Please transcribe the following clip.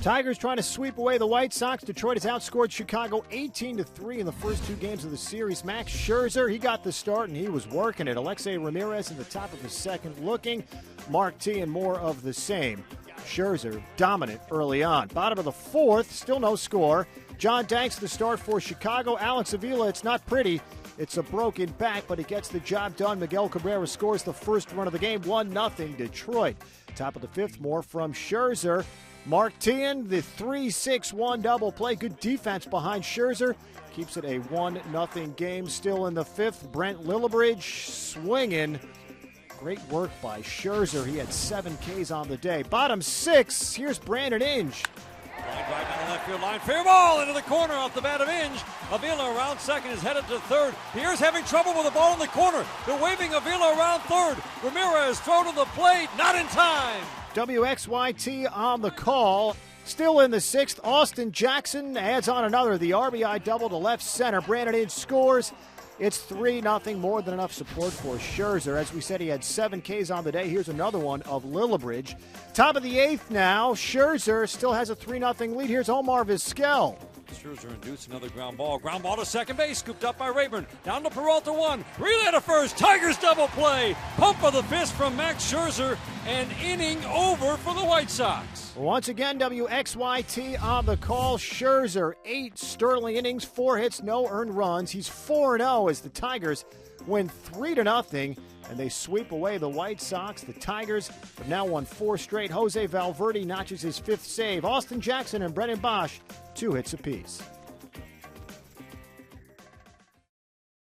Tigers trying to sweep away the White Sox. Detroit has outscored Chicago 18-3 in the first two games of the series. Max Scherzer, he got the start and he was working it. Alexei Ramirez in the top of the second looking. Mark T and more of the same. Scherzer dominant early on. Bottom of the fourth, still no score. John Danks the start for Chicago. Alex Avila, it's not pretty. It's a broken back, but he gets the job done. Miguel Cabrera scores the first run of the game, 1-0 Detroit. Top of the fifth, more from Scherzer. Mark Tien, the 3-6-1 double play. Good defense behind Scherzer. Keeps it a 1-0 game. Still in the fifth, Brent Lillibridge swinging. Great work by Scherzer. He had 7 Ks on the day. Bottom six, here's Brandon Inge. Line drive down the left field line. Fair ball into the corner off the bat of Inge. Avila around second is headed to third. Pierce having trouble with the ball in the corner. They're waving Avila around third. Ramirez throw to the plate. Not in time. WXYT on the call. Still in the sixth, Austin Jackson adds on another. The RBI double to left center. Brandon Inge scores. It's 3-0, more than enough support for Scherzer. As we said, he had 7 Ks on the day. Here's another one of Lillibridge. Top of the eighth now. Scherzer still has a 3-0 lead. Here's Omar Vizquel. Scherzer induced another ground ball. Ground ball to second base. Scooped up by Rayburn. Down to Peralta 1. Relay to first. Tigers double play. Pump of the fist from Max Scherzer. An inning over for the White Sox. Once again, WXYT on the call. Scherzer, 8 Sterling innings, 4 hits, no earned runs. He's 4-0 as the Tigers win 3-0, and they sweep away the White Sox. The Tigers have now won 4 straight. Jose Valverde notches his 5th save. Austin Jackson and Brennan Bosch, 2 hits apiece.